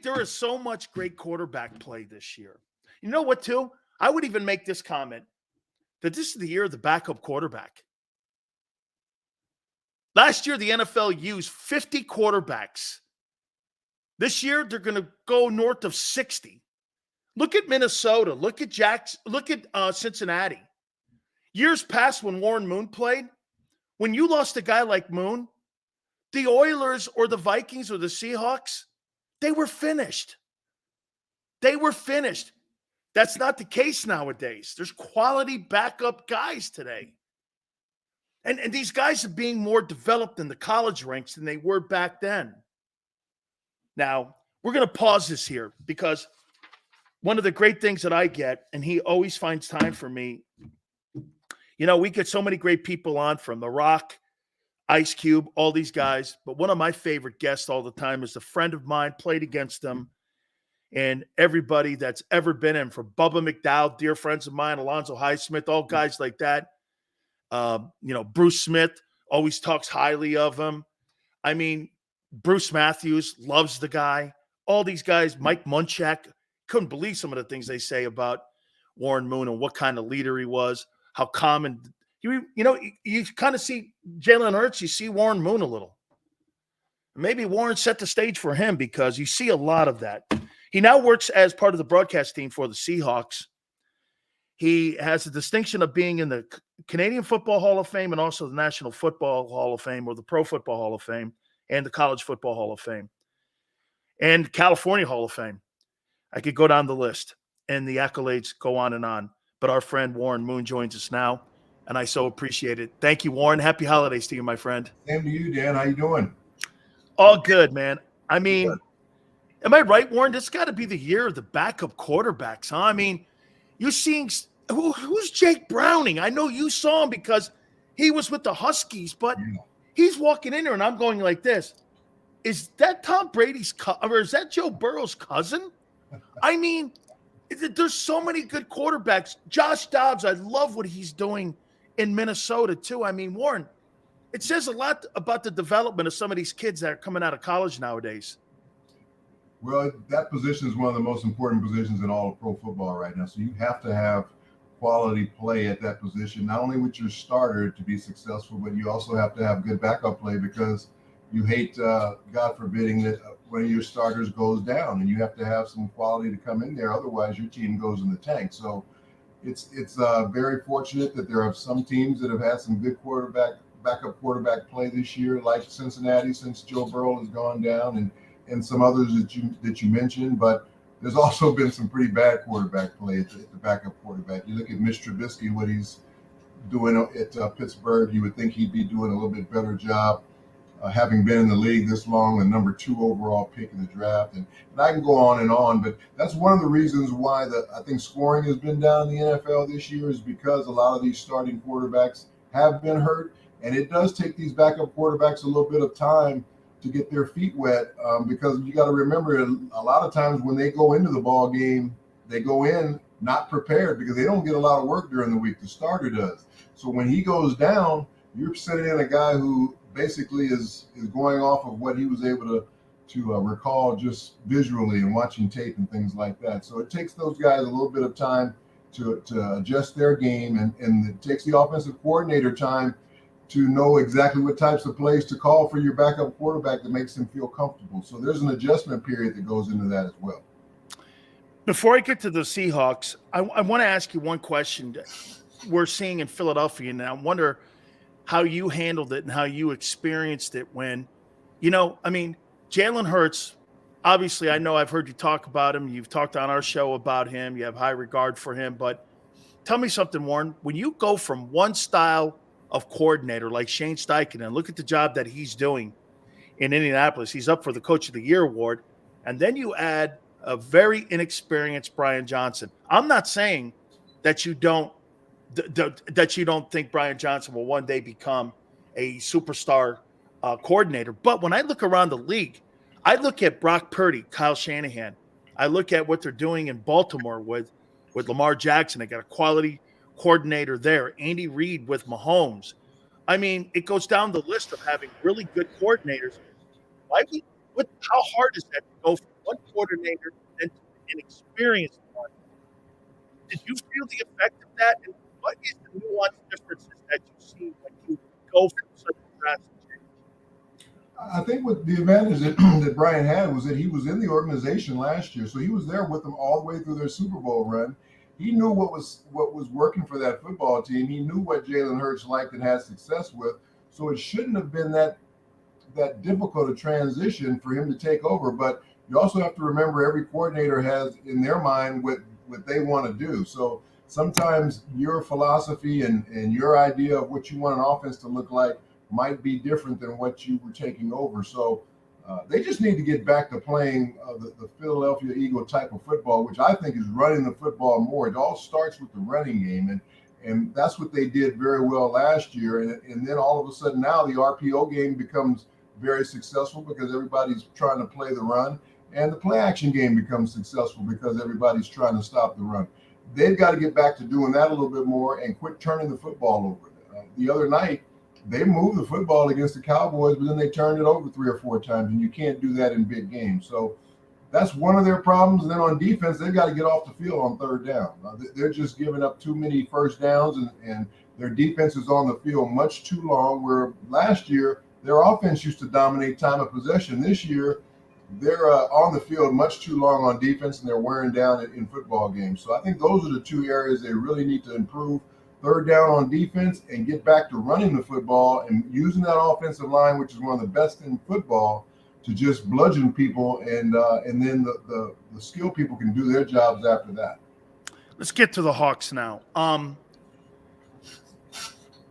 there is so much great quarterback play this year. You know what, too? I would even make this comment that this is the year of the backup quarterback. Last year, the NFL used 50 quarterbacks. This year, they're going to go north of 60. Look at Minnesota. Look at Cincinnati. Years past when Warren Moon played, when you lost a guy like Moon, the Oilers or the Vikings or the Seahawks, they were finished. They were finished. That's not the case nowadays. There's quality backup guys today. And these guys are being more developed in the college ranks than they were back then. Now, we're going to pause this here because one of the great things that I get, and he always finds time for me, we get so many great people on, from The Rock, Ice Cube, all these guys. But one of my favorite guests all the time is a friend of mine, played against them, and everybody that's ever been in, from Bubba McDowell, dear friends of mine, Alonzo Highsmith, all guys like that. Bruce Smith always talks highly of him. I mean, Bruce Matthews loves the guy. All these guys, Mike Munchak, couldn't believe some of the things they say about Warren Moon and what kind of leader he was, how common. You kind of see Jalen Hurts, you see Warren Moon a little. Maybe Warren set the stage for him because you see a lot of that. He now works as part of the broadcast team for the Seahawks. He has the distinction of being in the Canadian Football Hall of Fame and also the National Football Hall of Fame, or the Pro Football Hall of Fame, and the College Football Hall of Fame, and California Hall of Fame. I could go down the list, and the accolades go on and on. But our friend Warren Moon joins us now, and I so appreciate it. Thank you, Warren. Happy holidays to you, my friend. Same to you, Dan. How you doing? All good, man. I mean, am I right, Warren? This got to be the year of the backup quarterbacks, huh? I mean, you're seeing who's Jake Browning? I know you saw him because he was with the Huskies, but he's walking in there, and I'm going like this. Is that Tom Brady's or is that Joe Burrow's cousin? I mean, there's so many good quarterbacks. Josh Dobbs, I love what he's doing in Minnesota too. I mean, Warren, it says a lot about the development of some of these kids that are coming out of college nowadays. Well, that position is one of the most important positions in all of pro football right now. So you have to have quality play at that position, not only with your starter to be successful, but you also have to have good backup play, because you hate, God forbidding, that one of your starters goes down, and you have to have some quality to come in there. Otherwise, your team goes in the tank. So it's very fortunate that there are some teams that have had some good backup quarterback play this year, like Cincinnati, since Joe Burrow has gone down, and some others that you mentioned. But there's also been some pretty bad quarterback play at the backup quarterback. You look at Mitch Trubisky, what he's doing at Pittsburgh. You would think he'd be doing a little bit better job, having been in the league this long, the number 2 overall pick in the draft. And I can go on, but that's one of the reasons why I think scoring has been down in the NFL this year, is because a lot of these starting quarterbacks have been hurt. And it does take these backup quarterbacks a little bit of time to get their feet wet, because you got to remember, a lot of times when they go into the ball game, they go in not prepared, because they don't get a lot of work during the week. The starter does. So when he goes down, you're sending in a guy who basically is going off of what he was able to recall just visually and watching tape and things like that. So it takes those guys a little bit of time to adjust their game, and it takes the offensive coordinator time to know exactly what types of plays to call for your backup quarterback that makes him feel comfortable. So there's an adjustment period that goes into that as well. Before I get to the Seahawks, I want to ask you one question that we're seeing in Philadelphia, and I wonder how you handled it and how you experienced it when, Jalen Hurts, obviously I know I've heard you talk about him. You've talked on our show about him. You have high regard for him. But tell me something, Warren. When you go from one style of coordinator like Shane Steichen, and look at the job that he's doing in Indianapolis. He's up for the Coach of the Year award. And then you add a very inexperienced Brian Johnson. I'm not saying that you don't think Brian Johnson will one day become a superstar coordinator. But when I look around the league, I look at Brock Purdy, Kyle Shanahan. I look at what they're doing in Baltimore with Lamar Jackson. They got a quality coordinator there. Andy Reid with Mahomes. I mean, it goes down the list of having really good coordinators. How hard is that to go from one coordinator and an experienced one. Did you feel the effect of that? And what is the nuanced differences that you see when you go from such a drastic change? I think what the advantage that, that Brian had was that he was in the organization last year, so he was there with them all the way through their Super Bowl run. He knew what was working for that football team. He knew what Jalen Hurts liked and had success with. So it shouldn't have been that difficult a transition for him to take over. But you also have to remember every coordinator has in their mind what they want to do. So sometimes your philosophy and your idea of what you want an offense to look like might be different than what you were taking over. So they just need to get back to playing the Philadelphia Eagle type of football, which I think is running the football more. It all starts with the running game, and that's what they did very well last year. And then all of a sudden now the RPO game becomes very successful because everybody's trying to play the run, and the play action game becomes successful because everybody's trying to stop the run. They've got to get back to doing that a little bit more and quit turning the football over. The other night, they moved the football against the Cowboys, but then they turned it over 3 or 4 times, and you can't do that in big games. So that's one of their problems. And then on defense, they've got to get off the field on 3rd down. They're just giving up too many first downs, and their defense is on the field much too long, where last year their offense used to dominate time of possession. This year, they're on the field much too long on defense, and they're wearing down in football games. So I think those are the 2 areas they really need to improve. 3rd down on defense and get back to running the football and using that offensive line, which is one of the best in football, to just bludgeon people, and then the skill people can do their jobs after that. Let's get to the Hawks now.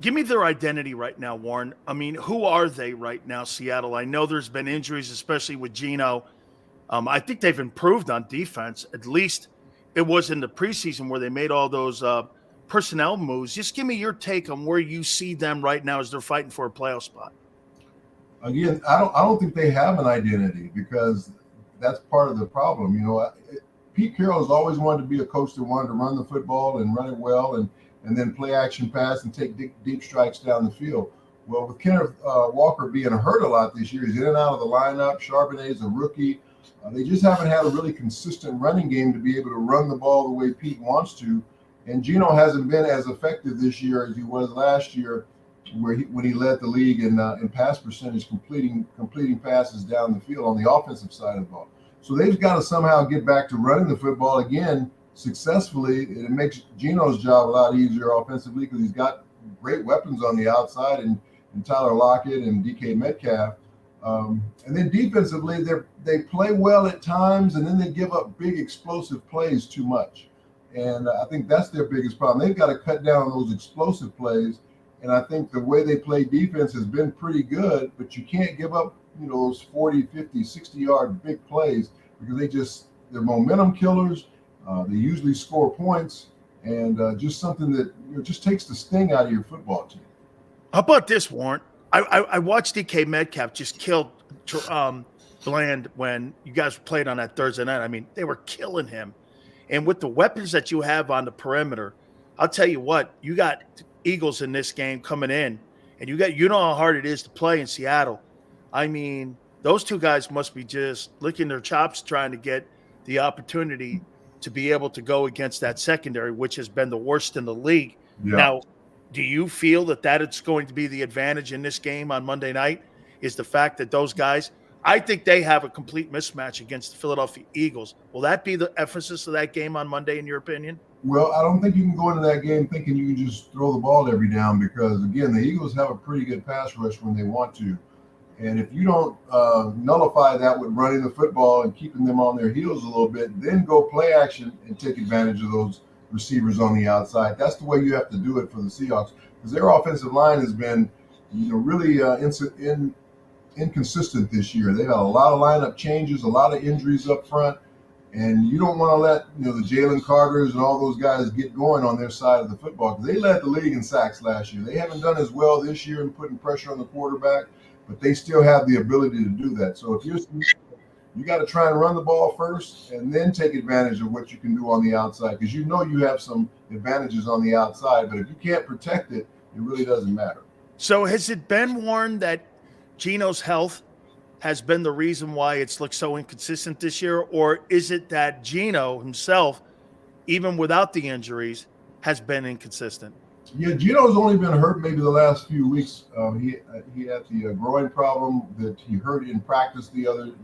Give me their identity right now, Warren. I mean, who are they right now, Seattle? I know there's been injuries, especially with Geno. I think they've improved on defense. At least it was in the preseason where they made all those personnel moves. Just give me your take on where you see them right now as they're fighting for a playoff spot. Again, I don't think they have an identity, because that's part of the problem. You know, Pete Carroll has always wanted to be a coach that wanted to run the football and run it well, and then play action pass and take deep strikes down the field. Well, with Kenneth Walker being hurt a lot this year, he's in and out of the lineup. Charbonnet's a rookie. They just haven't had a really consistent running game to be able to run the ball the way Pete wants to. And Geno hasn't been as effective this year as he was last year, when he led the league in pass percentage, completing passes down the field on the offensive side of the ball. So they've got to somehow get back to running the football again successfully. It makes Geno's job a lot easier offensively because he's got great weapons on the outside, and Tyler Lockett and DK Metcalf. And then defensively, they play well at times, and then they give up big explosive plays too much. And I think that's their biggest problem. They've got to cut down on those explosive plays. And I think the way they play defense has been pretty good, but you can't give up, those 40, 50, 60-yard big plays, because they're momentum killers. They usually score points, and just something that just takes the sting out of your football team. How about this, Warren? I watched DK Metcalf just kill Bland when you guys played on that Thursday night. I mean, they were killing him. And with the weapons that you have on the perimeter, I'll tell you what, you got Eagles in this game coming in, and you know how hard it is to play in Seattle. I mean, those 2 guys must be just licking their chops trying to get the opportunity to be able to go against that secondary, which has been the worst in the league. Yeah. Now, do you feel that it's going to be the advantage in this game on Monday night, is the fact that those guys, I think they have a complete mismatch against the Philadelphia Eagles. Will that be the emphasis of that game on Monday, in your opinion? Well, I don't think you can go into that game thinking you can just throw the ball every down, because, again, the Eagles have a pretty good pass rush when they want to. And if you don't nullify that with running the football and keeping them on their heels a little bit, then go play action and take advantage of those receivers on the outside. That's the way you have to do it for the Seahawks, because their offensive line has been, really inconsistent this year. They've had a lot of lineup changes, a lot of injuries up front, and you don't want to let the Jalen Carters and all those guys get going on their side of the football, because they led the league in sacks last year. They haven't done as well this year in putting pressure on the quarterback, but they still have the ability to do that. So if you got to try and run the ball first, and then take advantage of what you can do on the outside, because you have some advantages on the outside, but if you can't protect it, it really doesn't matter. So has it been, Warren, that Geno's health has been the reason why it's looked so inconsistent this year? Or is it that Geno himself, even without the injuries, has been inconsistent? Yeah, Geno's only been hurt maybe the last few weeks. He had the groin problem that he hurt in practice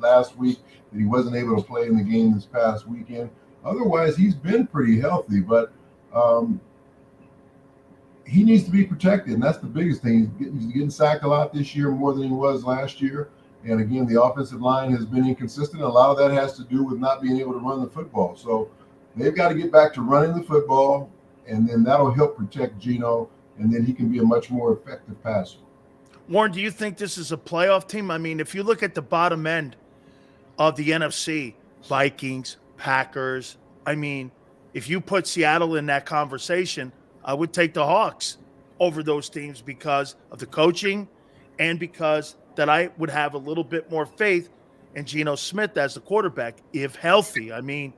last week, that he wasn't able to play in the game this past weekend. Otherwise, he's been pretty healthy, but he needs to be protected, and that's the biggest thing. He's getting sacked a lot this year, more than he was last year. And again, the offensive line has been inconsistent. A lot of that has to do with not being able to run the football. So they've got to get back to running the football, and then that'll help protect Geno, and then he can be a much more effective passer. Warren, do you think this is a playoff team? I mean, if you look at the bottom end of the NFC, Vikings, Packers, I mean, if you put Seattle in that conversation, I would take the Hawks over those teams because of the coaching and because that I would have a little bit more faith in Geno Smith as the quarterback, if healthy. I mean,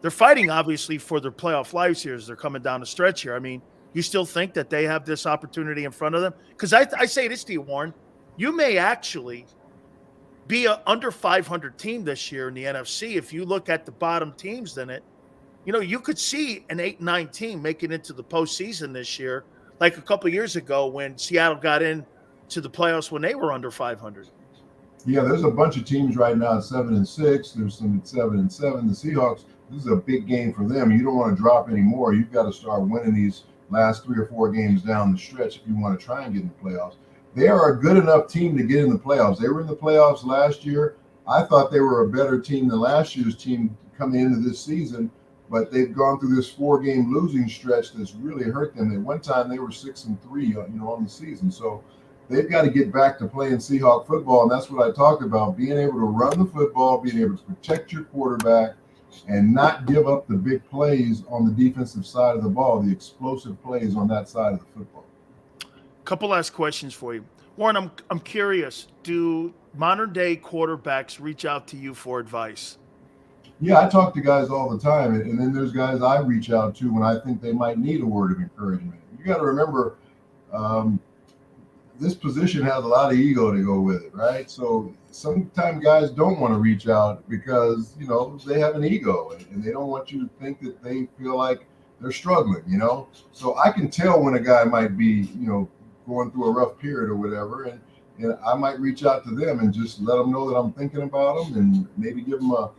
they're fighting, obviously, for their playoff lives here as they're coming down the stretch here. I mean, you still think that they have this opportunity in front of them? Because I say this to you, Warren, you may actually be an under 500 team this year in the NFC. If you look at the bottom teams in it, you know, you could see an 8-9 team make it into the postseason this year, like a couple of years ago when Seattle got in to the playoffs when they were under 500. Yeah, there's a bunch of teams right now at 7-6. There's some at 7-7. The Seahawks, this is a big game for them. You don't want to drop any more. You've got to start winning these last 3 or 4 games down the stretch if you want to try and get in the playoffs. They are a good enough team to get in the playoffs. They were in the playoffs last year. I thought they were a better team than last year's team coming into this season, but they've gone through this 4-game losing stretch that's really hurt them. At one time, they were 6-3, on the season. So they've got to get back to playing Seahawk football, and that's what I talked about, being able to run the football, being able to protect your quarterback, and not give up the big plays on the defensive side of the ball, the explosive plays on that side of the football. Couple last questions for you. Warren, I'm curious, do modern-day quarterbacks reach out to you for advice? Yeah, I talk to guys all the time, and then there's guys I reach out to when I think they might need a word of encouragement. You got to remember, this position has a lot of ego to go with it, right? So sometimes guys don't want to reach out because, they have an ego and they don't want you to think that they feel like they're struggling, So I can tell when a guy might be, going through a rough period or whatever, and I might reach out to them and just let them know that I'm thinking about them and maybe give them a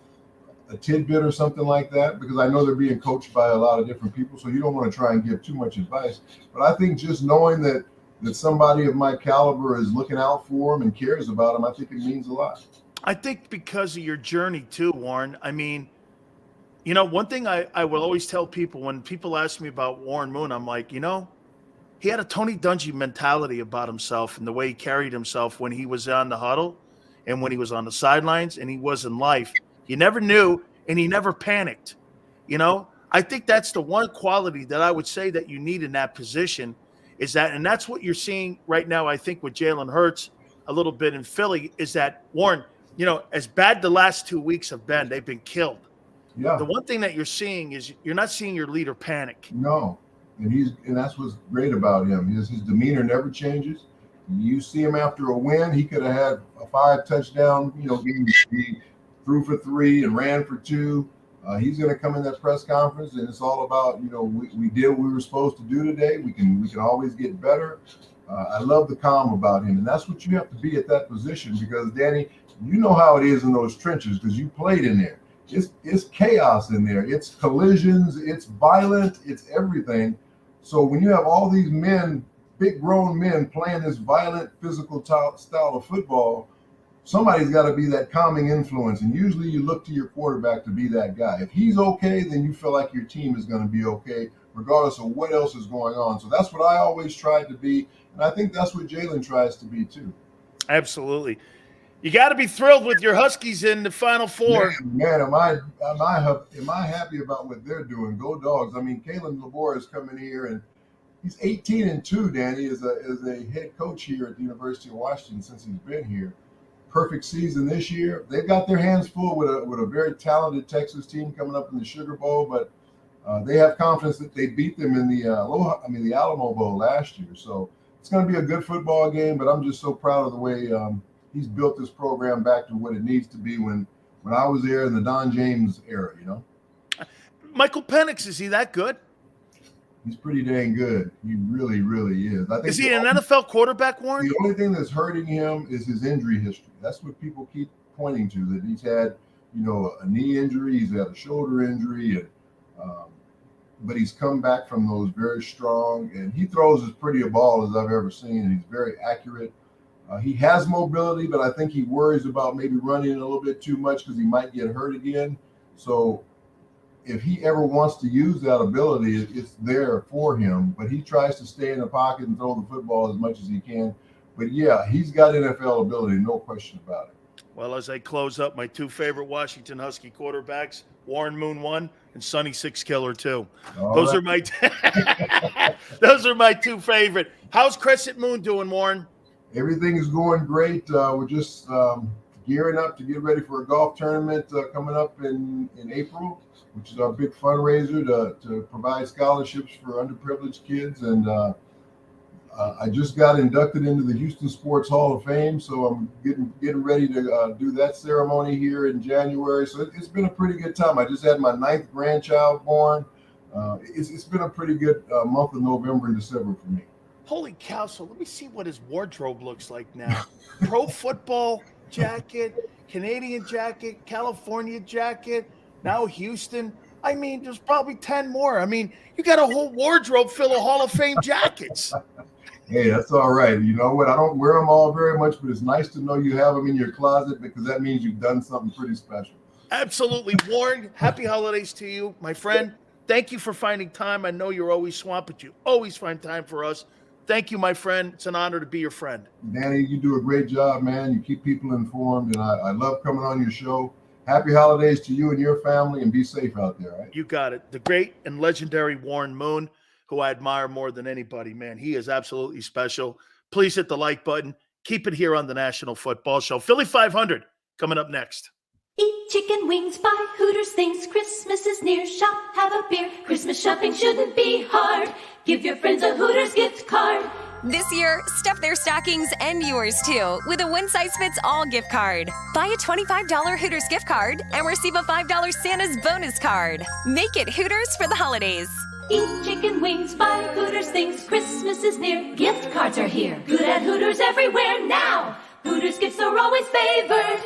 tidbit or something like that, because I know they're being coached by a lot of different people, so you don't want to try and give too much advice. But I think just knowing that somebody of my caliber is looking out for them and cares about them, I think it means a lot. I think because of your journey too, Warren. I mean, one thing I will always tell people when people ask me about Warren Moon, I'm like, he had a Tony Dungy mentality about himself and the way he carried himself when he was on the huddle and when he was on the sidelines and he was in life. You never knew, and he never panicked. I think that's the one quality that I would say that you need in that position is that, and that's what you're seeing right now, I think, with Jalen Hurts a little bit in Philly, is that, Warren, as bad the last 2 weeks have been, they've been killed. Yeah. The one thing that you're seeing is you're not seeing your leader panic. No. And that's what's great about him. His demeanor never changes. You see him after a win, he could have had a 5-touchdown, game. He threw for 3 and ran for 2. He's going to come in that press conference, and it's all about, we did what we were supposed to do today. We can always get better. I love the calm about him, and that's what you have to be at that position because, Danny, you know how it is in those trenches because you played in there. It's chaos in there. It's collisions. It's violent. It's everything. So when you have all these men, big grown men playing this violent physical style of football, somebody's got to be that calming influence. And usually you look to your quarterback to be that guy. If he's okay, then you feel like your team is going to be okay, regardless of what else is going on. So that's what I always tried to be. And I think that's what Jalen tries to be too. Absolutely. You got to be thrilled with your Huskies in the Final Four. Man, am I happy about what they're doing? Go Dogs! I mean, Kalen DeBoer is coming here, and he's 18-2. Danny is a head coach here at the University of Washington since he's been here. Perfect season this year. They've got their hands full with a very talented Texas team coming up in the Sugar Bowl, but they have confidence that they beat them in the Alamo Bowl last year. So it's going to be a good football game. But I'm just so proud of the way he's built this program back to what it needs to be when I was there in the Don James era, Michael Penix, is he that good? He's pretty dang good. He really, really is. I think Is he an NFL quarterback, Warren? The only thing that's hurting him is his injury history. That's what people keep pointing to, that he's had, a knee injury, he's had a shoulder injury, and but he's come back from those very strong, and he throws as pretty a ball as I've ever seen, and he's very accurate. He has mobility, but I think he worries about maybe running a little bit too much because he might get hurt again. So if he ever wants to use that ability, it's there for him, but he tries to stay in the pocket and throw the football as much as he can. But yeah, he's got NFL ability, no question about it. Well, as I close up, my two favorite Washington Husky quarterbacks, Warren Moon 1 and Sonny Six Killer 2. Those are my those are my two favorite. How's Crescent Moon doing, Warren? Everything is going great. We're just gearing up to get ready for a golf tournament coming up in April, which is our big fundraiser to provide scholarships for underprivileged kids. And I just got inducted into the Houston Sports Hall of Fame, so I'm getting ready to do that ceremony here in January. So it's been a pretty good time. I just had my 9th grandchild born. It's been a pretty good month of November and December for me. Holy cow. So let me see what his wardrobe looks like now. Pro football jacket, Canadian jacket, California jacket, now Houston. I mean, there's probably 10 more. I mean, you got a whole wardrobe full of Hall of Fame jackets. Hey, that's all right. You know what? I don't wear them all very much, but it's nice to know you have them in your closet because that means you've done something pretty special. Absolutely. Warren, happy holidays to you, my friend. Thank you for finding time. I know you're always swamped, but you always find time for us. Thank you, my friend. It's an honor to be your friend. Danny, you do a great job, man. You keep people informed, and I love coming on your show. Happy holidays to you and your family, and be safe out there, right? You got it. The great and legendary Warren Moon, who I admire more than anybody, man. He is absolutely special. Please hit the like button. Keep it here on the National Football Show. Philly 500 coming up next. Eat chicken wings, buy Hooters things. Christmas is near, shop, have a beer. Christmas shopping shouldn't be hard. Give your friends a Hooters gift card. This year, stuff their stockings and yours too with a one-size-fits-all gift card. Buy a $25 Hooters gift card and receive a $5 Santa's bonus card. Make it Hooters for the holidays. Eat chicken wings, buy Hooters things. Christmas is near, gift cards are here. Good at Hooters everywhere now. Hooters gifts are always favored.